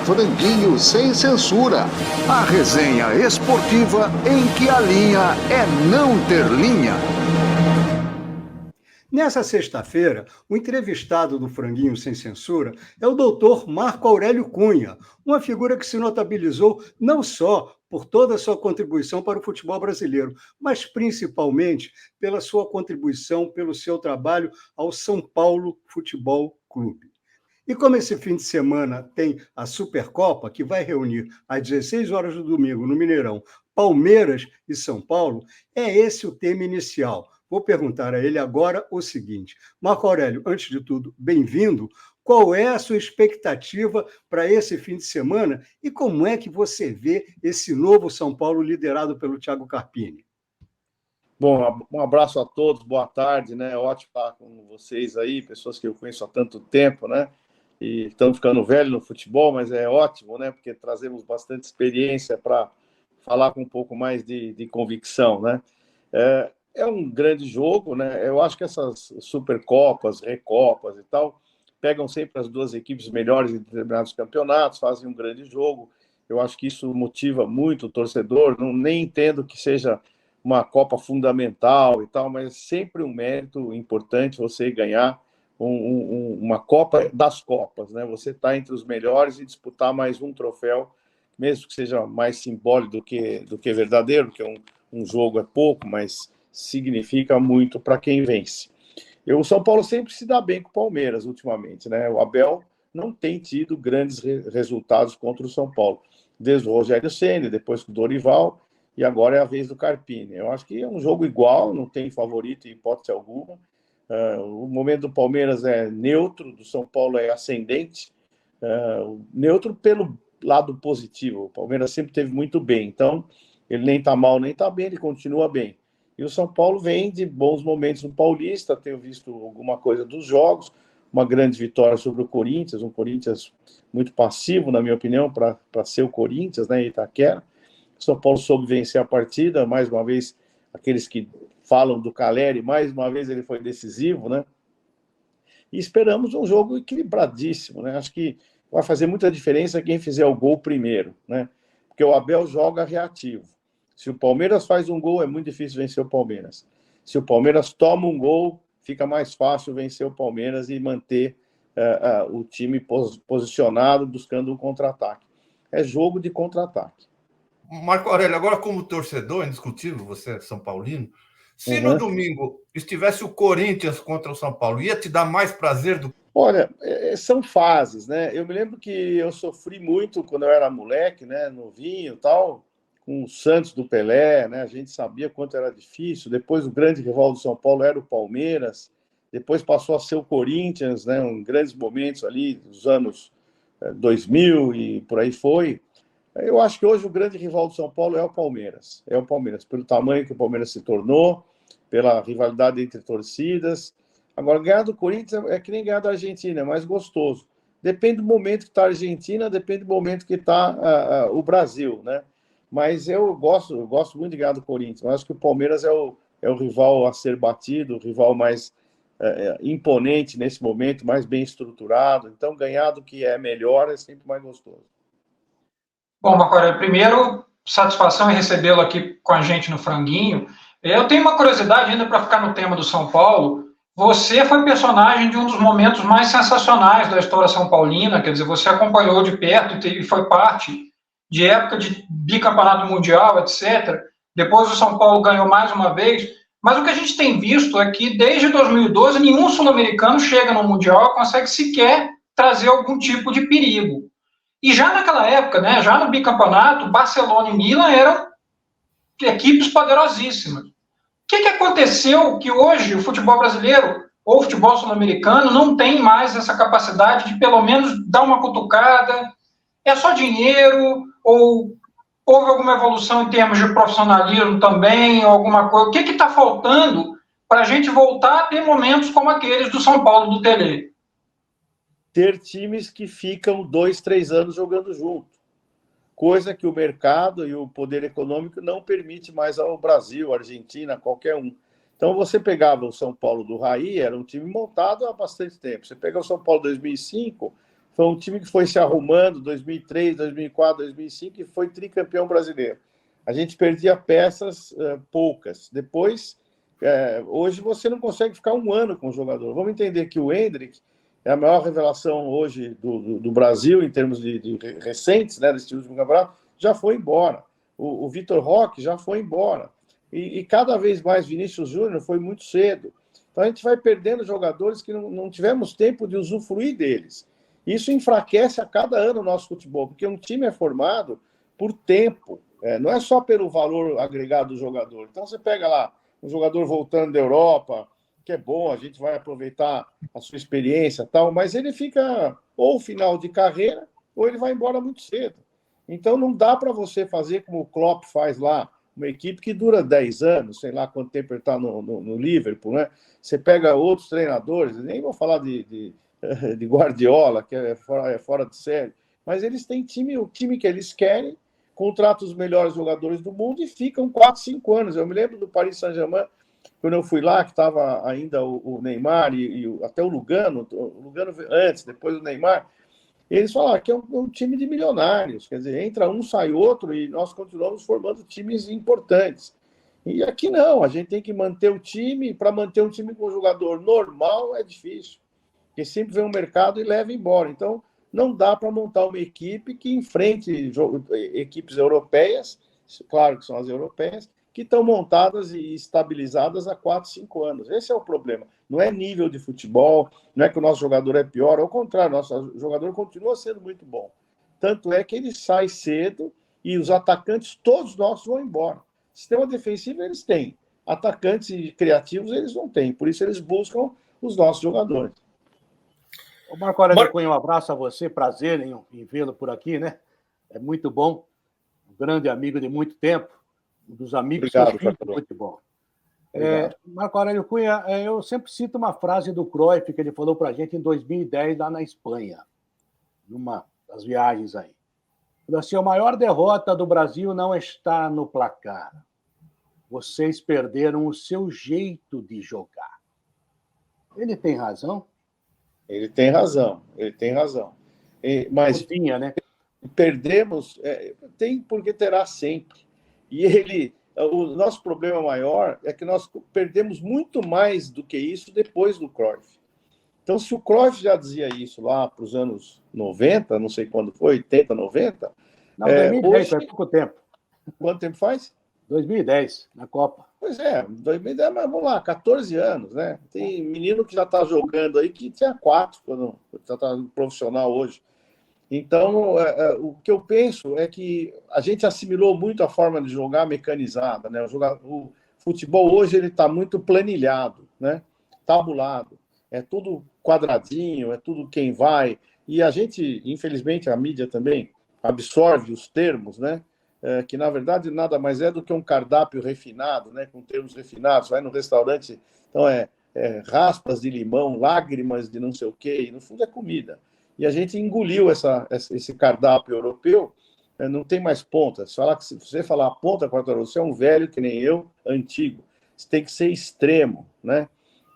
Franguinho Sem Censura, a resenha esportiva em que a linha é não ter linha. Nessa sexta-feira, o entrevistado do Franguinho Sem Censura é o doutor Marco Aurélio Cunha, uma figura que se notabilizou não só por toda a sua contribuição para o futebol brasileiro, mas principalmente pela sua contribuição, pelo seu trabalho ao São Paulo Futebol Clube. E como esse fim de semana tem a Supercopa, que vai reunir às 16 horas do domingo no Mineirão Palmeiras e São Paulo, é esse o tema inicial. Vou perguntar a ele agora o seguinte: Marco Aurélio, antes de tudo, bem-vindo. Qual é a sua expectativa para esse fim de semana e como é que você vê esse novo São Paulo liderado pelo Thiago Carpini? Bom, um abraço a todos, boa tarde, né? Ótimo estar com vocês aí, pessoas que eu conheço há tanto tempo, né? E estão ficando velhos no futebol, mas é ótimo, né? Porque trazemos bastante experiência para falar com um pouco mais de convicção, né? É um grande jogo, né? Eu acho que essas Supercopas, Recopas e tal, pegam sempre as duas equipes melhores em determinados campeonatos, fazem um grande jogo. Eu acho que isso motiva muito o torcedor. Não, nem entendo que seja uma Copa fundamental e tal, mas é sempre um mérito importante você ganhar uma Copa das Copas, né? Você está entre os melhores e disputar mais um troféu, mesmo que seja mais simbólico do que verdadeiro, que um jogo é pouco, mas significa muito para quem vence. O São Paulo sempre se dá bem com o Palmeiras ultimamente, né? O Abel não tem tido grandes resultados contra o São Paulo, desde o Rogério Ceni, depois com o Dorival, e agora é a vez do Carpini. Eu acho que é um jogo igual, não tem favorito em hipótese alguma. O momento do Palmeiras é neutro, do São Paulo é ascendente, neutro pelo lado positivo. O Palmeiras sempre teve muito bem, então ele nem está mal, nem está bem, ele continua bem. E o São Paulo vem de bons momentos no Paulista, tenho visto alguma coisa dos jogos, uma grande vitória sobre o Corinthians, um Corinthians muito passivo, na minha opinião, para ser o Corinthians, né, Itaquera. O São Paulo soube vencer a partida, mais uma vez, aqueles que falam do Caleri, mais uma vez ele foi decisivo, né? E esperamos um jogo equilibradíssimo, né? Acho que vai fazer muita diferença quem fizer o gol primeiro, né? Porque o Abel joga reativo. Se o Palmeiras faz um gol, é muito difícil vencer o Palmeiras. Se o Palmeiras toma um gol, fica mais fácil vencer o Palmeiras e manter o time posicionado, buscando um contra-ataque. É jogo de contra-ataque. Marco Aurélio, agora como torcedor, indiscutível, você é São Paulino, se no domingo estivesse o Corinthians contra o São Paulo, ia te dar mais prazer do... Olha, são fases, né? Eu me lembro que eu sofri muito quando eu era moleque, né? Novinho e tal, com o Santos do Pelé, né? A gente sabia quanto era difícil. Depois o grande rival do São Paulo era o Palmeiras. Depois passou a ser o Corinthians, né? Em grandes momentos ali dos anos 2000 e por aí foi. Eu acho que hoje o grande rival do São Paulo é o Palmeiras. É o Palmeiras, pelo tamanho que o Palmeiras se tornou, pela rivalidade entre torcidas. Agora, ganhar do Corinthians é que nem ganhar da Argentina, é mais gostoso. Depende do momento que está a Argentina, depende do momento que está o Brasil, né? Mas eu gosto muito de ganhar do Corinthians. Eu acho que o Palmeiras é o rival a ser batido, o rival mais imponente nesse momento, mais bem estruturado. Então, ganhar do que é melhor é sempre mais gostoso. Bom, Marco Aurélio, primeiro, satisfação em recebê-lo aqui com a gente no Franguinho. Eu tenho uma curiosidade ainda para ficar no tema do São Paulo. Você foi personagem de um dos momentos mais sensacionais da história são paulina, quer dizer, você acompanhou de perto e foi parte de época de bicampeonato mundial, etc. Depois o São Paulo ganhou mais uma vez, mas o que a gente tem visto é que desde 2012 nenhum sul-americano chega no Mundial e consegue sequer trazer algum tipo de perigo. E já naquela época, né, já no bicampeonato, Barcelona e Milan eram equipes poderosíssimas. O que aconteceu que hoje o futebol brasileiro ou o futebol sul-americano não tem mais essa capacidade de pelo menos dar uma cutucada? É só dinheiro? Ou houve alguma evolução em termos de profissionalismo também? Ou alguma coisa? O que está faltando para a gente voltar a ter momentos como aqueles do São Paulo do Tele? Ter times que ficam 2, 3 anos jogando junto, coisa que o mercado e o poder econômico não permite mais ao Brasil, Argentina, qualquer um. Então você pegava o São Paulo do Raí, era um time montado há bastante tempo. Você pega o São Paulo 2005, Foi um time que foi se arrumando 2003, 2004, 2005 e foi tricampeão brasileiro. A gente perdia peças poucas. Depois, hoje você não consegue ficar um ano com o jogador. Vamos entender que o Endrick é a maior revelação hoje do Brasil, em termos de recentes, né, desse último campeonato, já foi embora. O Vitor Roque já foi embora. E cada vez mais Vinícius Júnior foi muito cedo. Então a gente vai perdendo jogadores que não tivemos tempo de usufruir deles. Isso enfraquece a cada ano o nosso futebol, porque um time é formado por tempo, não é só pelo valor agregado do jogador. Então você pega lá um jogador voltando da Europa, que é bom, a gente vai aproveitar a sua experiência e tal, mas ele fica ou final de carreira, ou ele vai embora muito cedo. Então não dá para você fazer como o Klopp faz lá, uma equipe que dura 10 anos, sei lá quanto tempo ele está no Liverpool, né? Você pega outros treinadores, nem vou falar de Guardiola, que é fora de série, mas eles têm o time que eles querem, contratam os melhores jogadores do mundo e ficam 4, 5 anos. Eu me lembro do Paris Saint-Germain, quando eu fui lá, que estava ainda o Neymar e até o Lugano antes, depois o Neymar, eles falaram que é um time de milionários, quer dizer, entra um, sai outro, e nós continuamos formando times importantes. E aqui não, a gente tem que manter o time, para manter um time com um jogador normal é difícil, porque sempre vem um mercado e leva embora. Então, não dá para montar uma equipe que enfrente equipes europeias, claro que são as europeias, que estão montadas e estabilizadas há 4, 5 anos. Esse é o problema. Não é nível de futebol, não é que o nosso jogador é pior, ao contrário, nosso jogador continua sendo muito bom. Tanto é que ele sai cedo e os atacantes, todos nossos, vão embora. Sistema defensivo eles têm, atacantes criativos eles não têm, por isso eles buscam os nossos jogadores. Ô Marco Aurélio Cunha, um abraço a você, prazer em vê-lo por aqui, né? É muito bom, um grande amigo de muito tempo, um dos amigos Obrigado, que eu fiz do futebol. Marco Aurélio Cunha, eu sempre cito uma frase do Cruyff que ele falou para a gente em 2010 lá na Espanha, numa das viagens aí. Falou assim, a maior derrota do Brasil não está no placar. Vocês perderam o seu jeito de jogar. Ele tem razão? Ele tem razão. Mas Tinha, né? perdemos, tem porque terá sempre. E o nosso problema maior é que nós perdemos muito mais do que isso depois do Cruyff. Então, se o Cruyff já dizia isso lá para os anos 90, não sei quando foi, 80, 90... Não, 2010, faz pouco tempo. Quanto tempo faz? 2010, na Copa. Pois é, 2010, mas vamos lá, 14 anos, né? Tem menino que já está jogando aí que tinha 4, quando já está profissional hoje. Então, o que eu penso é que a gente assimilou muito a forma de jogar mecanizada, né? O futebol hoje ele está muito planilhado, né? Tabulado. É tudo quadradinho, é tudo quem vai. E a gente, infelizmente, a mídia também absorve os termos, né? Que na verdade nada mais é do que um cardápio refinado, né? Com termos refinados. Vai no restaurante, então raspas de limão, lágrimas de não sei o quê, e no fundo é comida. E a gente engoliu esse cardápio europeu, não tem mais ponta. Se você falar ponta, você é um velho que nem eu, antigo. Você tem que ser extremo, né?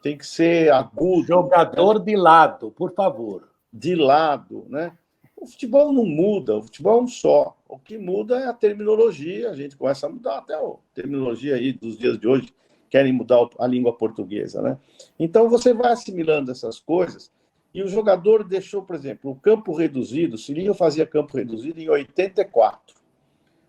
Tem que ser agudo. Jogador, né? De lado, por favor. De lado, né? O futebol não muda, o futebol é um só. O que muda é a terminologia, a gente começa a mudar até a terminologia aí dos dias de hoje, querem mudar a língua portuguesa, né? Então você vai assimilando essas coisas e o jogador deixou, por exemplo, o campo reduzido. O Cilinho fazia campo reduzido em 84.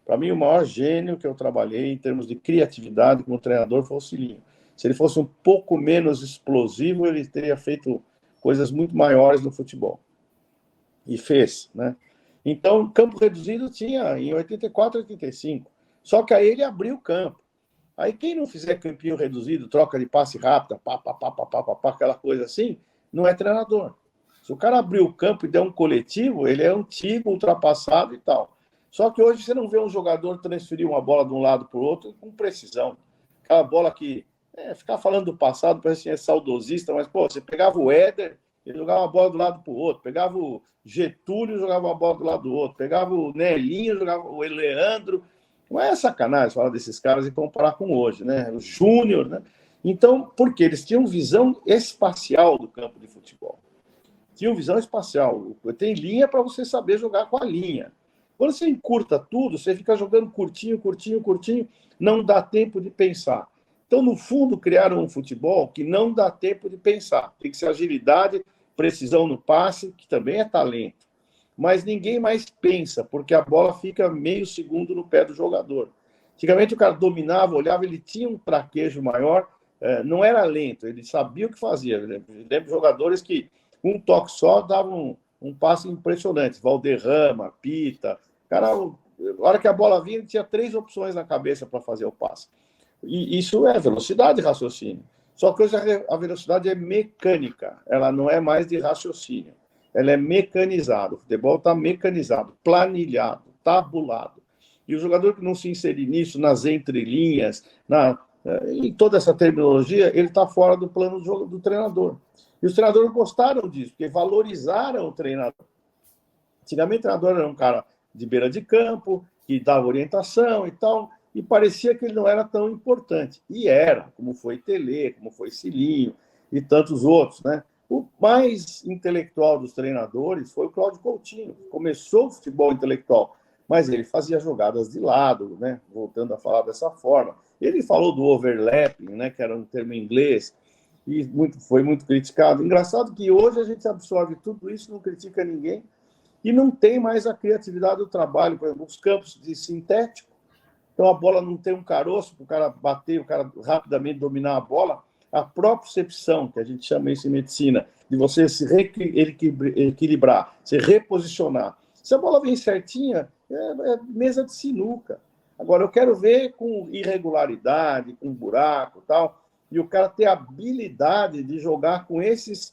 Para mim, o maior gênio que eu trabalhei em termos de criatividade como treinador foi o Cilinho. Se ele fosse um pouco menos explosivo, ele teria feito coisas muito maiores no futebol. E fez, né? Então, campo reduzido tinha em 84, 85. Só que aí ele abriu o campo. Aí quem não fizer campinho reduzido, troca de passe rápida, aquela coisa assim, não é treinador. Se o cara abrir o campo e der um coletivo, ele é antigo, ultrapassado e tal. Só que hoje você não vê um jogador transferir uma bola de um lado para o outro com precisão. Aquela bola que... ficar falando do passado parece que é saudosista, mas, pô, você pegava o Éder, ele jogava uma bola do lado para o outro. Pegava o Getúlio, jogava uma bola do lado do outro. Pegava o Nelinho, jogava o Leandro. Não é sacanagem falar desses caras e comparar com hoje, né? O Júnior, né? Então, por quê? Eles tinham visão espacial do campo de futebol. tinham visão espacial. Tem linha para você saber jogar com a linha. Quando você encurta tudo, você fica jogando curtinho, não dá tempo de pensar. Então, no fundo, criaram um futebol que não dá tempo de pensar. Tem que ser agilidade, precisão no passe, que também é talento. Mas ninguém mais pensa, porque a bola fica meio segundo no pé do jogador. Antigamente o cara dominava, olhava, ele tinha um traquejo maior, não era lento, ele sabia o que fazia. Eu lembro de jogadores que um toque só davam um passe impressionante. Valderrama, Pita. Cara, a hora que a bola vinha, ele tinha 3 opções na cabeça para fazer o passe. E isso é velocidade de raciocínio. Só que hoje a velocidade é mecânica, ela não é mais de raciocínio. Ela é mecanizada. O futebol está mecanizado, planilhado, tabulado. E o jogador que não se inserir nisso, nas entrelinhas, em toda essa terminologia, ele está fora do plano do treinador. E os treinadores gostaram disso, porque valorizaram o treinador. Antigamente, o treinador era um cara de beira de campo, que dava orientação e tal, e parecia que ele não era tão importante. E era, como foi Tele, como foi Cilinho e tantos outros, né? O mais intelectual dos treinadores foi o Cláudio Coutinho, que começou o futebol intelectual, mas ele fazia jogadas de lado, né? Voltando a falar dessa forma. Ele falou do overlapping, né? Que era um termo em inglês, e foi muito criticado. Engraçado que hoje a gente absorve tudo isso, não critica ninguém, e não tem mais a criatividade do trabalho. Por exemplo, os campos de sintético, então a bola não tem um caroço para o cara bater, o cara rapidamente dominar a bola. A propriocepção, que a gente chama isso em medicina, de você se equilibrar, se reposicionar. Se a bola vem certinha, é mesa de sinuca. Agora, eu quero ver com irregularidade, com buraco e tal, e o cara ter a habilidade de jogar com esses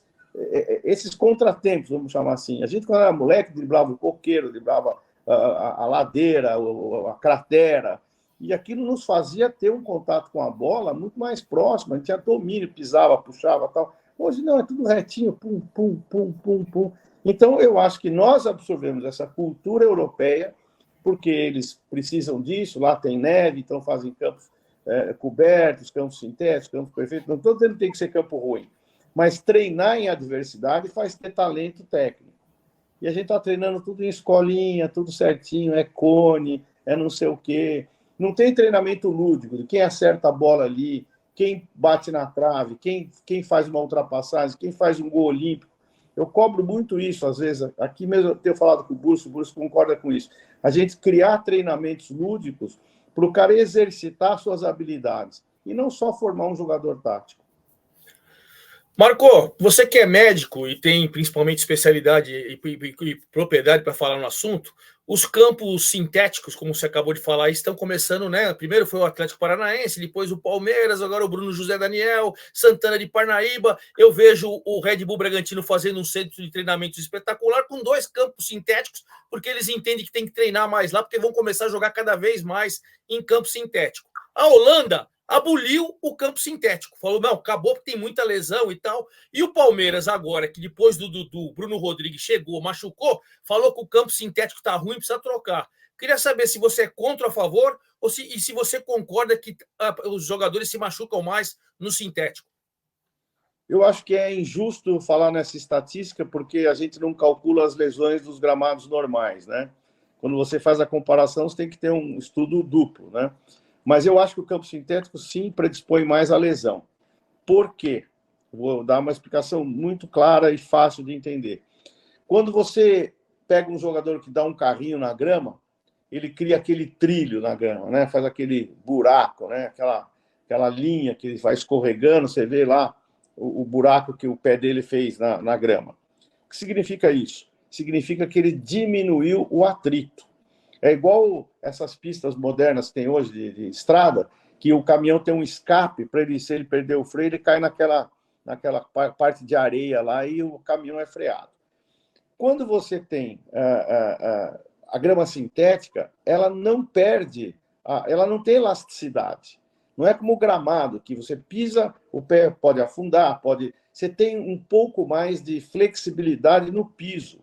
contratempos, vamos chamar assim. A gente, quando era moleque, driblava o coqueiro, driblava a ladeira, a cratera, e aquilo nos fazia ter um contato com a bola muito mais próximo. A gente tinha domínio, pisava, puxava e tal. Hoje não, é tudo retinho, pum, pum, pum, pum, pum. Então, eu acho que nós absorvemos essa cultura europeia, porque eles precisam disso, lá tem neve, então fazem campos cobertos, campos sintéticos, campos perfeitos. Não estou dizendo que tem que ser campo ruim, mas treinar em adversidade faz ter talento técnico. E a gente está treinando tudo em escolinha, tudo certinho, é cone, é não sei o quê. Não tem treinamento lúdico de quem acerta a bola ali, quem bate na trave, quem faz uma ultrapassagem, quem faz um gol olímpico. Eu cobro muito isso, às vezes. Aqui mesmo eu tenho falado com o Burso concorda com isso. A gente criar treinamentos lúdicos para o cara exercitar suas habilidades e não só formar um jogador tático. Marco, você que é médico e tem principalmente especialidade e propriedade para falar no assunto, os campos sintéticos, como você acabou de falar, estão começando, né? Primeiro foi o Atlético Paranaense, depois o Palmeiras, agora o Bruno José Daniel, Santana de Parnaíba. Eu vejo o Red Bull Bragantino fazendo um centro de treinamento espetacular com 2 campos sintéticos, porque eles entendem que tem que treinar mais lá, porque vão começar a jogar cada vez mais em campo sintético. A Holanda aboliu o campo sintético. Falou, não, acabou porque tem muita lesão e tal. E o Palmeiras agora, que depois do Bruno Rodrigues chegou, machucou, falou que o campo sintético está ruim, precisa trocar. Queria saber se você é contra ou a favor, e se você concorda que os jogadores se machucam mais no sintético. Eu acho que é injusto falar nessa estatística, porque a gente não calcula as lesões dos gramados normais, né? Quando você faz a comparação, você tem que ter um estudo duplo, né? Mas eu acho que o campo sintético, sim, predispõe mais à lesão. Por quê? Vou dar uma explicação muito clara e fácil de entender. Quando você pega um jogador que dá um carrinho na grama, ele cria aquele trilho na grama, né? Faz aquele buraco, né? Aquela linha que ele vai escorregando, você vê lá o buraco que o pé dele fez na grama. O que significa isso? Significa que ele diminuiu o atrito. É igual essas pistas modernas que tem hoje de estrada, que o caminhão tem um escape para ele, se ele perder o freio, ele cai naquela parte de areia lá e o caminhão é freado. Quando você tem a grama sintética, ela não perde, ela não tem elasticidade. Não é como o gramado, que você pisa, o pé pode afundar, você tem um pouco mais de flexibilidade no piso.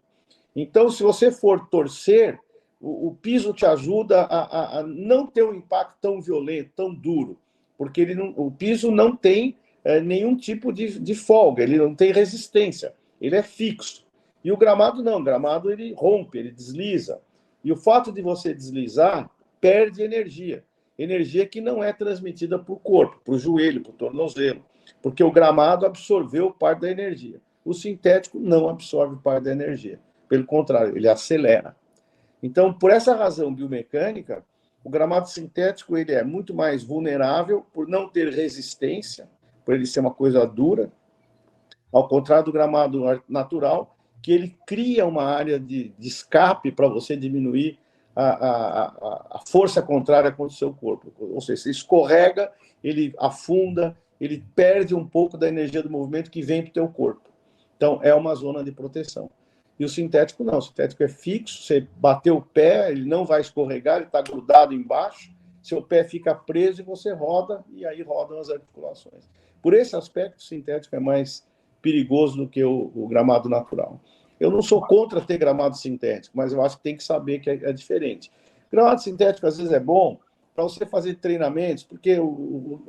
Então, se você for torcer, o piso te ajuda a não ter um impacto tão violento, tão duro, porque o piso não tem nenhum tipo de folga, ele não tem resistência, ele é fixo. E o gramado não, o gramado ele rompe, ele desliza. E o fato de você deslizar perde energia. Energia que não é transmitida para o corpo, para o joelho, para o tornozelo. Porque o gramado absorveu parte da energia. O sintético não absorve parte da energia. Pelo contrário, ele acelera. Então, por essa razão biomecânica, o gramado sintético ele é muito mais vulnerável por não ter resistência, por ele ser uma coisa dura, ao contrário do gramado natural, que ele cria uma área de escape para você diminuir a força contrária contra o seu corpo. Ou seja, você escorrega, ele afunda, ele perde um pouco da energia do movimento que vem para o teu corpo. Então, é uma zona de proteção. E o sintético não, o sintético é fixo, você bateu o pé, ele não vai escorregar, ele está grudado embaixo, seu pé fica preso e você roda, e aí rodam as articulações. Por esse aspecto, o sintético é mais perigoso do que o gramado natural. Eu não sou contra ter gramado sintético, mas eu acho que tem que saber que é diferente. Gramado sintético, às vezes, é bom para você fazer treinamentos, porque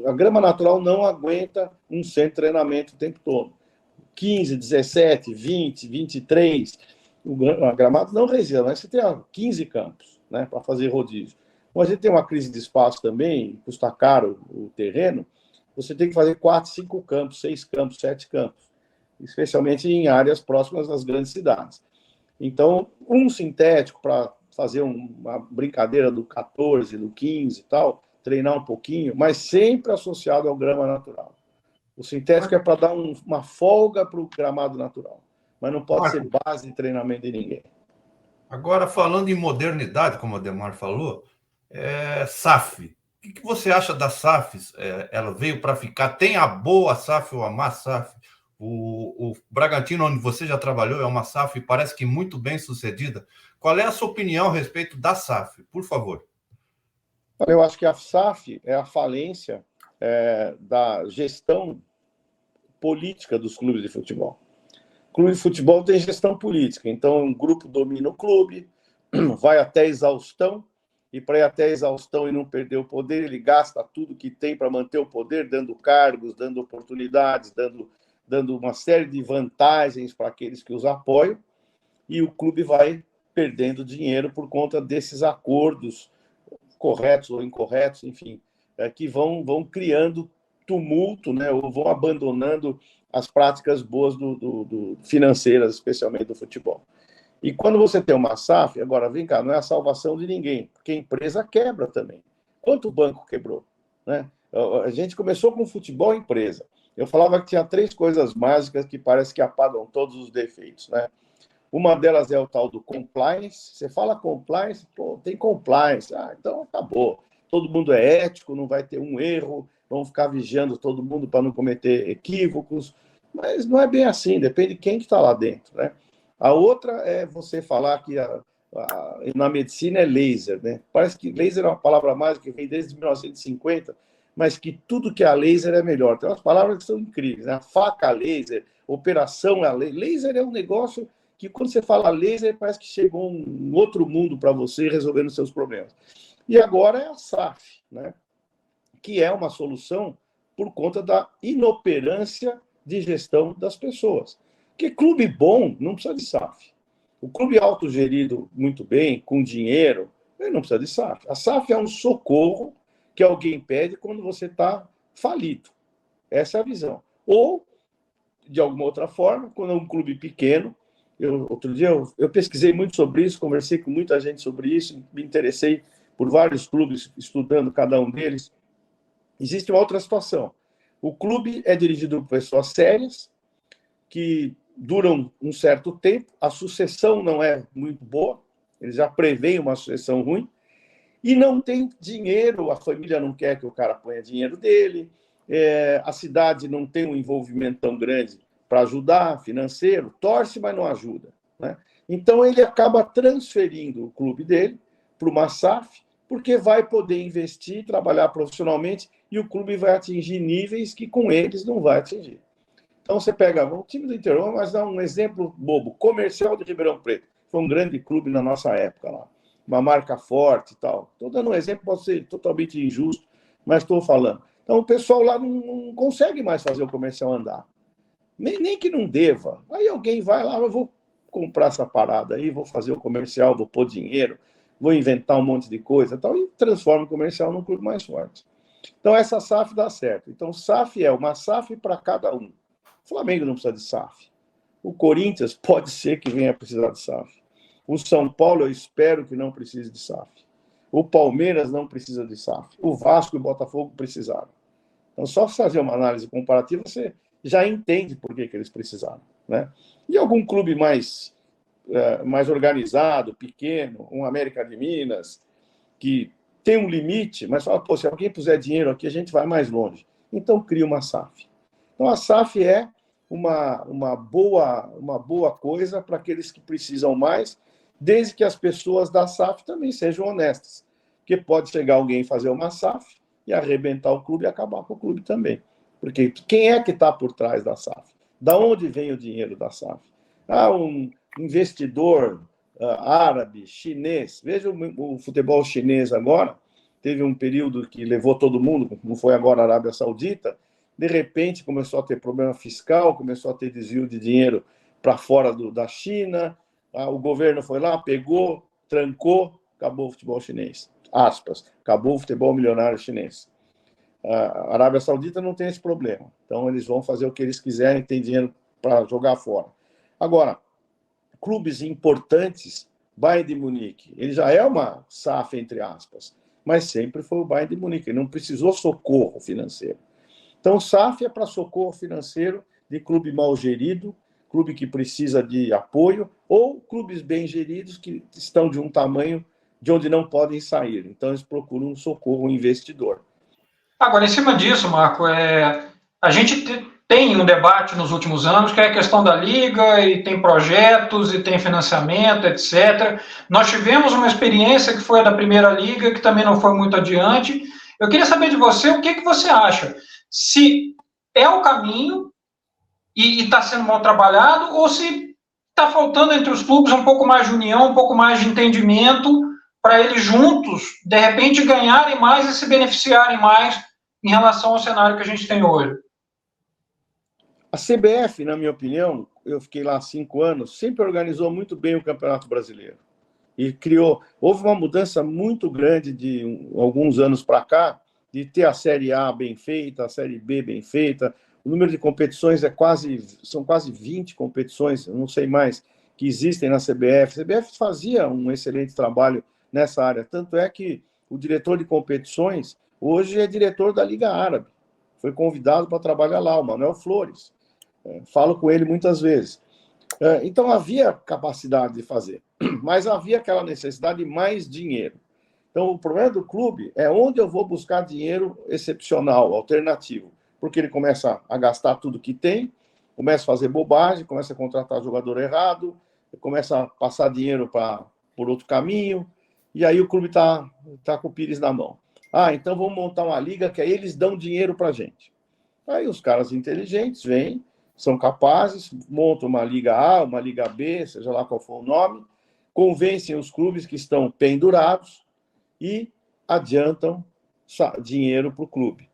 a grama natural não aguenta um centro de treinamento o tempo todo. 15, 17, 20, 23. O gramado não resiste, mas você tem 15 campos, né, para fazer rodízio. Como a gente tem uma crise de espaço também, custa caro o terreno, você tem que fazer 4, 5 campos, 6 campos, 7 campos, especialmente em áreas próximas das grandes cidades. Então, um sintético para fazer uma brincadeira do 14, do 15 e tal, treinar um pouquinho, mas sempre associado ao grama natural. O sintético é para dar uma folga para o gramado natural, mas não pode ser base de treinamento de ninguém. Agora, falando em modernidade, como o Ademar falou, SAF. O que você acha da SAF? Ela veio para ficar? Tem a boa SAF ou a má SAF? O Bragantino, onde você já trabalhou, é uma SAF, parece que muito bem sucedida. Qual é a sua opinião a respeito da SAF? Por favor. Eu acho que a SAF é a falência da gestão política dos clubes de futebol. O clube de futebol tem gestão política, então um grupo domina o clube, vai até a exaustão, e para ir até a exaustão e não perder o poder, ele gasta tudo que tem para manter o poder, dando cargos, dando oportunidades, dando uma série de vantagens para aqueles que os apoiam, e o clube vai perdendo dinheiro por conta desses acordos corretos ou incorretos, enfim, que vão criando tumulto, né, ou vão abandonando as práticas boas financeiras, especialmente do futebol. E quando você tem uma SAF, agora, vem cá, não é a salvação de ninguém, porque a empresa quebra também. Quanto banco quebrou? Né? A gente começou com futebol e empresa. Eu falava que tinha 3 coisas mágicas que parece que apagam todos os defeitos. Né? Uma delas é o tal do compliance. Você fala compliance, pô, tem compliance. Então acabou. Todo mundo é ético, não vai ter um erro, vão ficar vigiando todo mundo para não cometer equívocos. Mas não é bem assim, depende de quem que está lá dentro. Né? A outra é você falar que na medicina é laser. Né? Parece que laser é uma palavra mágica que vem desde 1950, mas que tudo que é laser é melhor. Tem umas palavras que são incríveis. Né? Faca laser, operação a laser. Laser é um negócio que, quando você fala laser, parece que chegou um outro mundo para você resolvendo seus problemas. E agora é a SAF, né? Que é uma solução por conta da inoperância de gestão das pessoas. Porque clube bom não precisa de SAF. O clube autogerido muito bem, com dinheiro, ele não precisa de SAF. A SAF é um socorro que alguém pede quando você está falido. Essa é a visão. Ou, de alguma outra forma, quando é um clube pequeno. Outro dia eu pesquisei muito sobre isso, conversei com muita gente sobre isso, me interessei por vários clubes, estudando cada um deles. Existe uma outra situação. O clube é dirigido por pessoas sérias, que duram um certo tempo, a sucessão não é muito boa, eles já preveem uma sucessão ruim, e não tem dinheiro, a família não quer que o cara ponha dinheiro dele, a cidade não tem um envolvimento tão grande para ajudar, financeiro, torce, mas não ajuda. Né? Então, ele acaba transferindo o clube dele para uma SAF, porque vai poder investir, trabalhar profissionalmente, e o clube vai atingir níveis que com eles não vai atingir. Então, você pega o time do interior, mas dá um exemplo bobo, Comercial de Ribeirão Preto, foi um grande clube na nossa época lá, uma marca forte e tal. Estou dando um exemplo, pode ser totalmente injusto, mas estou falando. Então, o pessoal lá não consegue mais fazer o comercial andar. Nem que não deva. Aí alguém vai lá, eu vou comprar essa parada aí, vou fazer o comercial, vou pôr dinheiro, vou inventar um monte de coisa tal, e transforma o comercial num clube mais forte. Então, essa SAF dá certo. Então, SAF é uma SAF para cada um. O Flamengo não precisa de SAF. O Corinthians pode ser que venha a precisar de SAF. O São Paulo, eu espero que não precise de SAF. O Palmeiras não precisa de SAF. O Vasco e o Botafogo precisaram. Então, só fazer uma análise comparativa, você já entende por que eles precisaram, né? E algum clube mais organizado, pequeno, um América de Minas, que tem um limite, mas fala, pô, se alguém puser dinheiro aqui, a gente vai mais longe. Então, cria uma SAF. Então, a SAF é uma boa coisa para aqueles que precisam mais, desde que as pessoas da SAF também sejam honestas. Porque pode chegar alguém fazer uma SAF e arrebentar o clube e acabar com o clube também. Porque quem é que está por trás da SAF? Da onde vem o dinheiro da SAF? Um investidor árabe, chinês. Veja o futebol chinês agora. Teve um período que levou todo mundo, não foi agora a Arábia Saudita. De repente começou a ter problema fiscal, começou a ter desvio de dinheiro para fora da China. O governo foi lá, pegou, trancou, acabou o futebol chinês. Aspas, acabou o futebol milionário chinês. A Arábia Saudita não tem esse problema. Então, eles vão fazer o que eles quiserem, tem dinheiro para jogar fora. Agora, clubes importantes, Bayern de Munique, ele já é uma SAF, entre aspas, mas sempre foi o Bayern de Munique, ele não precisou socorro financeiro. Então, SAF é para socorro financeiro de clube mal gerido, clube que precisa de apoio, ou clubes bem geridos que estão de um tamanho de onde não podem sair. Então, eles procuram um socorro, um investidor. Agora, em cima disso, Marco, a gente tem um debate nos últimos anos que é a questão da Liga, e tem projetos, e tem financiamento, etc. Nós tivemos uma experiência que foi a da Primeira Liga, que também não foi muito adiante. Eu queria saber de você o que você acha. Se é o caminho e está sendo mal trabalhado, ou se está faltando entre os clubes um pouco mais de união, um pouco mais de entendimento, para eles juntos, de repente, ganharem mais e se beneficiarem mais em relação ao cenário que a gente tem hoje. A CBF, na minha opinião, eu fiquei lá há 5 anos, sempre organizou muito bem o Campeonato Brasileiro. E houve uma mudança muito grande de alguns anos para cá, de ter a Série A bem feita, a Série B bem feita. O número de competições são quase 20 competições, não sei mais, que existem na CBF. A CBF fazia um excelente trabalho nessa área, tanto é que o diretor de competições hoje é diretor da Liga Árabe. Foi convidado para trabalhar lá, o Manuel Flores. Falo com ele muitas vezes. Então, havia capacidade de fazer, mas havia aquela necessidade de mais dinheiro. Então, o problema do clube é onde eu vou buscar dinheiro excepcional, alternativo, porque ele começa a gastar tudo que tem, começa a fazer bobagem, começa a contratar jogador errado, começa a passar dinheiro por outro caminho, e aí o clube está com o pires na mão. Então vamos montar uma liga que aí eles dão dinheiro para a gente. Aí os caras inteligentes vêm, são capazes, montam uma Liga A, uma Liga B, seja lá qual for o nome, convencem os clubes que estão pendurados e adiantam dinheiro para o clube.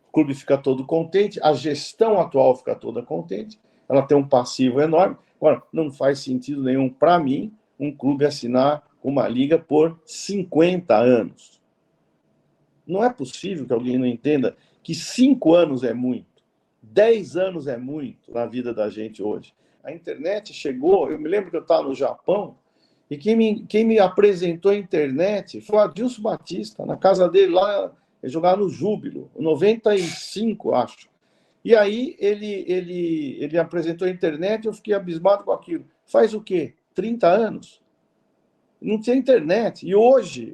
O clube fica todo contente, a gestão atual fica toda contente, ela tem um passivo enorme. Agora, não faz sentido nenhum para mim um clube assinar uma liga por 50 anos. Não é possível que alguém não entenda que 5 anos é muito, 10 anos é muito na vida da gente hoje. A internet chegou, eu me lembro que eu estava no Japão, e quem me apresentou a internet foi o Adilson Batista, na casa dele lá, ele jogava no Júbilo, 95, acho. E aí ele apresentou a internet, eu fiquei abismado com aquilo. Faz o quê? 30 anos? Não tinha internet. E hoje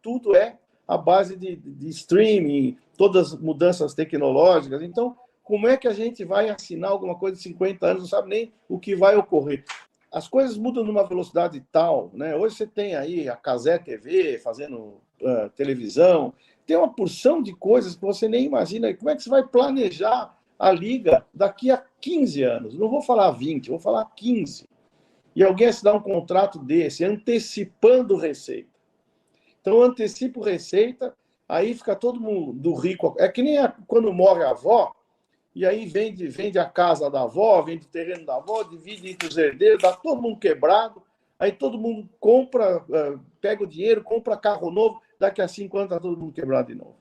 tudo é a base de streaming, todas as mudanças tecnológicas. Então, como é que a gente vai assinar alguma coisa de 50 anos, não sabe nem o que vai ocorrer? As coisas mudam numa velocidade tal, né? Hoje você tem aí a Cazé TV fazendo televisão, tem uma porção de coisas que você nem imagina. Como é que você vai planejar a liga daqui a 15 anos? Não vou falar 20, vou falar 15. E alguém assinar um contrato desse, antecipando receita. Então, antecipo receita, aí fica todo mundo rico. É que nem quando morre a avó e aí vende a casa da avó, vende o terreno da avó, divide entre os herdeiros, dá todo mundo quebrado, aí todo mundo compra, pega o dinheiro, compra carro novo, daqui a 5 anos está todo mundo quebrado de novo.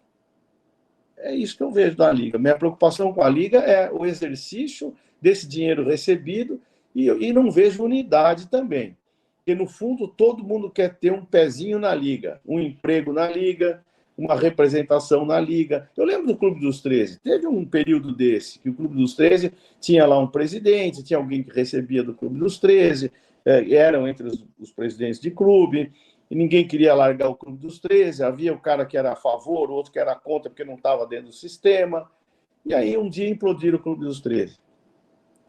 É isso que eu vejo da Liga. Minha preocupação com a Liga é o exercício desse dinheiro recebido e não vejo unidade também. Porque, no fundo, todo mundo quer ter um pezinho na Liga, um emprego na Liga, uma representação na Liga. Eu lembro do Clube dos 13. Teve um período desse, que o Clube dos 13 tinha lá um presidente, tinha alguém que recebia do Clube dos 13, eram entre os presidentes de clube, e ninguém queria largar o Clube dos 13, havia o cara que era a favor, o outro que era contra, porque não estava dentro do sistema, e aí um dia implodiram o Clube dos 13.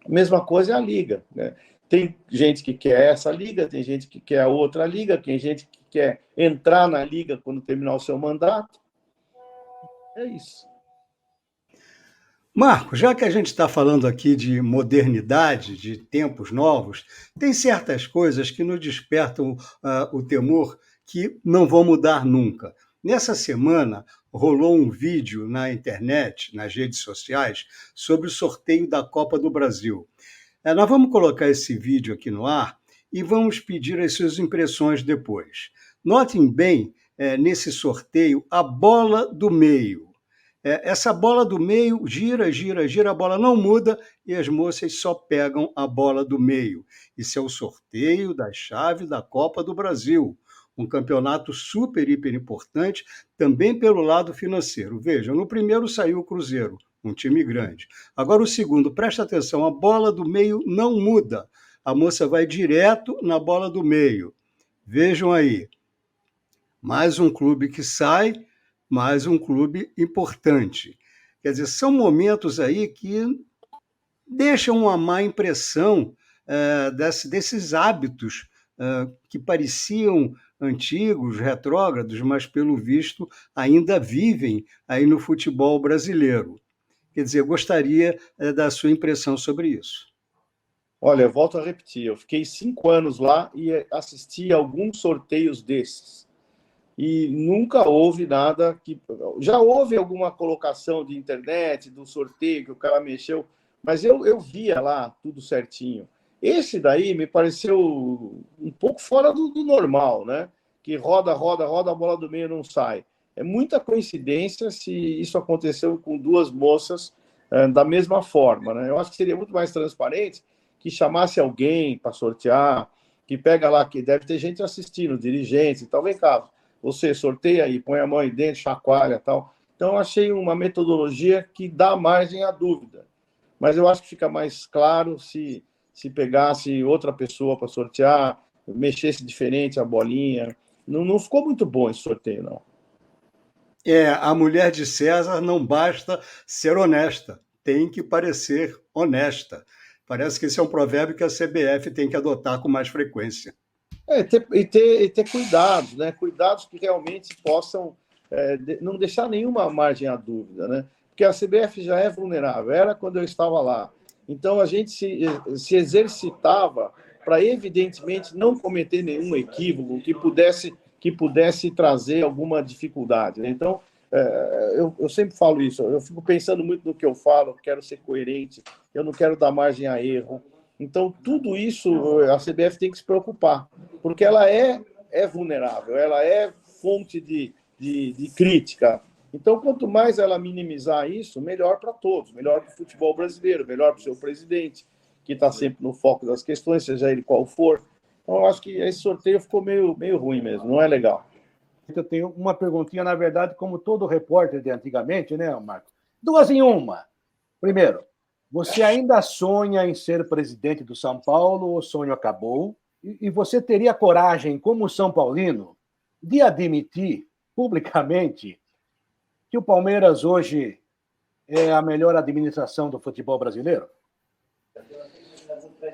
A mesma coisa é a Liga, né? Tem gente que quer essa Liga, tem gente que quer a outra Liga, tem gente que quer entrar na Liga quando terminar o seu mandato. É isso. Marco, já que a gente está falando aqui de modernidade, de tempos novos, tem certas coisas que nos despertam o temor que não vão mudar nunca. Nessa semana, rolou um vídeo na internet, nas redes sociais, sobre o sorteio da Copa do Brasil. Nós vamos colocar esse vídeo aqui no ar e vamos pedir as suas impressões depois. Notem bem, nesse sorteio, a bola do meio. Essa bola do meio gira, gira, gira, a bola não muda e as moças só pegam a bola do meio. Isso é o sorteio da chave da Copa do Brasil, um campeonato super, hiper importante, também pelo lado financeiro. Veja, no primeiro saiu o Cruzeiro, um time grande. Agora o segundo, presta atenção, a bola do meio não muda. A moça vai direto na bola do meio. Vejam aí, mais um clube que sai, mais um clube importante. Quer dizer, são momentos aí que deixam uma má impressão desses hábitos que pareciam antigos, retrógrados, mas, pelo visto, ainda vivem aí no futebol brasileiro. Quer dizer, eu gostaria da sua impressão sobre isso. Olha, eu volto a repetir, eu fiquei 5 anos lá e assisti a alguns sorteios desses. E nunca houve nada que... Já houve alguma colocação de internet, do sorteio, que o cara mexeu, mas eu via lá tudo certinho. Esse daí me pareceu um pouco fora do normal, né? Que roda, a bola do meio não sai. É muita coincidência se isso aconteceu com 2 moças da mesma forma, né? Eu acho que seria muito mais transparente que chamasse alguém para sortear, que pega lá, que deve ter gente assistindo, dirigentes e tal, vem cá, você sorteia aí, põe a mão aí dentro, chacoalha e tal. Então, eu achei uma metodologia que dá margem à dúvida. Mas eu acho que fica mais claro se pegasse outra pessoa para sortear, mexesse diferente a bolinha. Não ficou muito bom esse sorteio, não. A mulher de César não basta ser honesta, tem que parecer honesta. Parece que esse é um provérbio que a CBF tem que adotar com mais frequência. Ter cuidados, né? Cuidados que realmente possam não deixar nenhuma margem à dúvida, né? Porque a CBF já é vulnerável, era quando eu estava lá. Então, a gente se exercitava para, evidentemente, não cometer nenhum equívoco que pudesse trazer alguma dificuldade, né? Então, eu sempre falo isso, eu fico pensando muito no que eu falo, quero ser coerente, eu não quero dar margem a erro. Então, tudo isso a CBF tem que se preocupar, porque ela é vulnerável, ela é fonte de crítica. Então, quanto mais ela minimizar isso, melhor para todos, melhor para o futebol brasileiro, melhor para o seu presidente, que está sempre no foco das questões, seja ele qual for. Então, eu acho que esse sorteio ficou meio ruim mesmo, não é legal. Eu tenho uma perguntinha, na verdade, como todo repórter de antigamente, né, Marco? 2 em 1. Primeiro, você ainda sonha em ser presidente do São Paulo ou o sonho acabou? E você teria coragem, como São Paulino, de admitir publicamente que o Palmeiras hoje é a melhor administração do futebol brasileiro?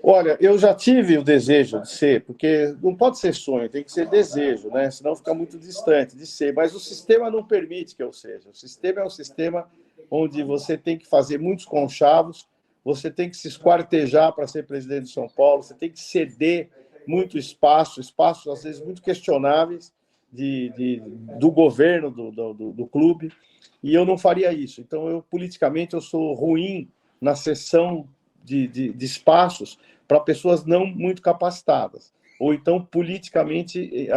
Olha, eu já tive o desejo de ser, porque não pode ser sonho, tem que ser desejo, né? Senão fica muito distante de ser. Mas o sistema não permite que eu seja. O sistema é um sistema onde você tem que fazer muitos conchavos, você tem que se esquartejar para ser presidente de São Paulo, você tem que ceder muito espaços às vezes muito questionáveis do governo do clube, e eu não faria isso. Então, politicamente, eu sou ruim na cessão de espaços para pessoas não muito capacitadas, ou então politicamente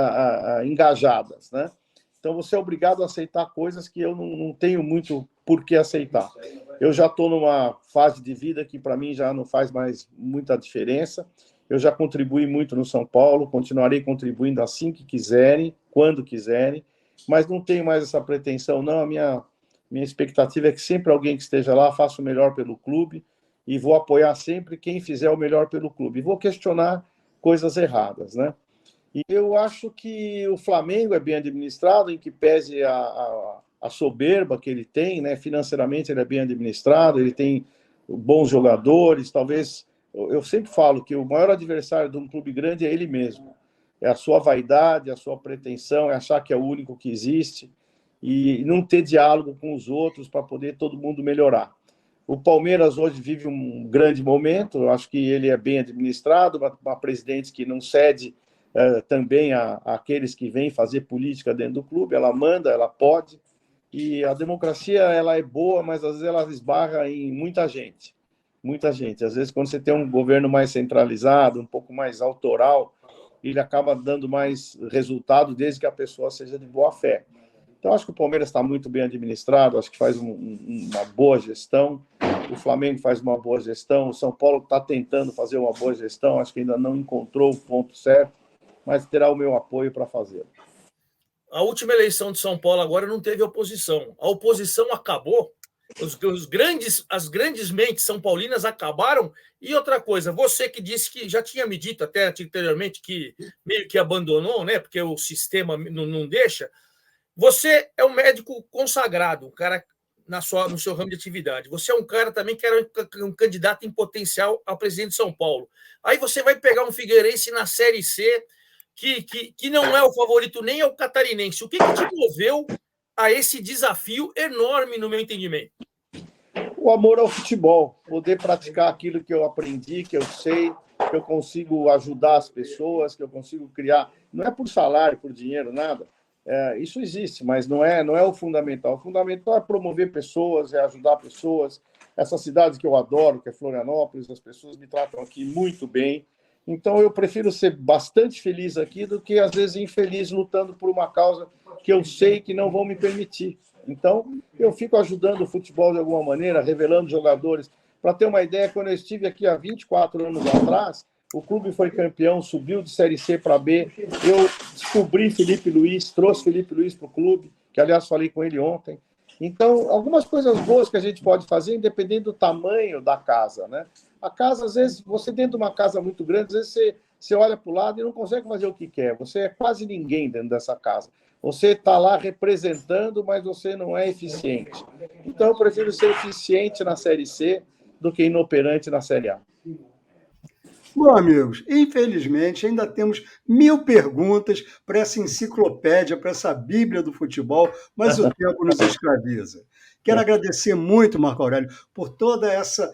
engajadas, né? Então, você é obrigado a aceitar coisas que eu não tenho muito por que aceitar. Eu já estou numa fase de vida que, para mim, já não faz mais muita diferença. Eu já contribuí muito no São Paulo, continuarei contribuindo assim que quiserem, quando quiserem, mas não tenho mais essa pretensão, não. A minha expectativa é que sempre alguém que esteja lá faça o melhor pelo clube, e vou apoiar sempre quem fizer o melhor pelo clube. E vou questionar coisas erradas, né? E eu acho que o Flamengo é bem administrado, em que pese a soberba que ele tem, né? Financeiramente ele é bem administrado, ele tem bons jogadores. Talvez, eu sempre falo que o maior adversário de um clube grande é ele mesmo. É a sua vaidade, a sua pretensão, é achar que é o único que existe e não ter diálogo com os outros para poder todo mundo melhorar. O Palmeiras hoje vive um grande momento, eu acho que ele é bem administrado, uma presidente que não cede também àqueles que vêm fazer política dentro do clube, ela manda, ela pode, e a democracia ela é boa, mas às vezes ela esbarra em muita gente. Às vezes, quando você tem um governo mais centralizado, um pouco mais autoral, ele acaba dando mais resultado desde que a pessoa seja de boa fé. Então, acho que o Palmeiras está muito bem administrado, acho que faz uma boa gestão, o Flamengo faz uma boa gestão, o São Paulo está tentando fazer uma boa gestão, acho que ainda não encontrou o ponto certo, mas terá o meu apoio para fazê-lo. A última eleição de São Paulo agora não teve oposição. A oposição acabou, as grandes mentes são paulinas acabaram. E outra coisa, você que disse que já tinha me dito até anteriormente que meio que abandonou, né? Porque o sistema não deixa. Você é um médico consagrado, um cara no seu ramo de atividade. Você é um cara também que era um candidato em potencial ao presidente de São Paulo. Aí você vai pegar um Figueirense na Série C, que não é o favorito nem é o catarinense. O que te moveu a esse desafio enorme, no meu entendimento? O amor ao futebol, poder praticar aquilo que eu aprendi, que eu sei, que eu consigo ajudar as pessoas, que eu consigo criar. Não é por salário, por dinheiro, nada. Isso existe, mas não é o fundamental. O fundamental é promover pessoas, é ajudar pessoas. Essa cidade que eu adoro, que é Florianópolis, as pessoas me tratam aqui muito bem. Então, eu prefiro ser bastante feliz aqui do que, às vezes, infeliz lutando por uma causa que eu sei que não vão me permitir. Então, eu fico ajudando o futebol de alguma maneira, revelando jogadores. Para ter uma ideia, quando eu estive aqui há 24 anos atrás, o clube foi campeão, subiu de Série C para B. Eu descobri Felipe Luiz, trouxe Felipe Luiz para o clube, que, aliás, falei com ele ontem. Então, algumas coisas boas que a gente pode fazer, independente do tamanho da casa, né? A casa, às vezes, você dentro de uma casa muito grande, às vezes você olha para o lado e não consegue fazer o que quer. Você é quase ninguém dentro dessa casa. Você está lá representando, mas você não é eficiente. Então, eu prefiro ser eficiente na Série C do que inoperante na Série A. Bom, amigos, infelizmente ainda temos 1000 perguntas para essa enciclopédia, para essa bíblia do futebol, mas o tempo nos escraviza. Quero agradecer muito, Marco Aurélio, por toda essa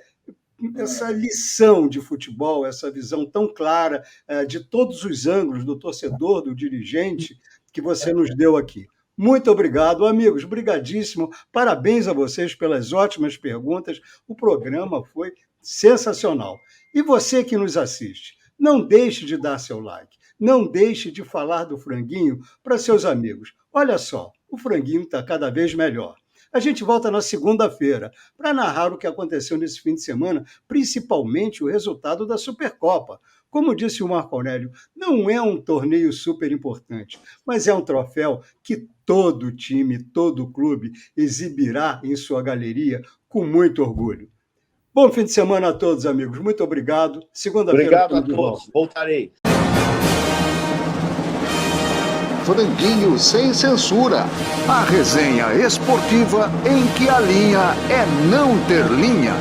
lição de futebol, essa visão tão clara de todos os ângulos do torcedor, do dirigente, que você nos deu aqui. Muito obrigado, amigos, brigadíssimo. Parabéns a vocês pelas ótimas perguntas. O programa foi sensacional. E você que nos assiste, não deixe de dar seu like, não deixe de falar do Franguinho para seus amigos. Olha só, o Franguinho está cada vez melhor. A gente volta na segunda-feira para narrar o que aconteceu nesse fim de semana, principalmente o resultado da Supercopa. Como disse o Marco Aurélio, não é um torneio super importante, mas é um troféu que todo time, todo clube exibirá em sua galeria com muito orgulho. Bom fim de semana a todos, amigos. Muito obrigado. Segunda-feira. Obrigado a todos. Voltarei. Franguinho sem censura. A resenha esportiva em que a linha é não ter linha.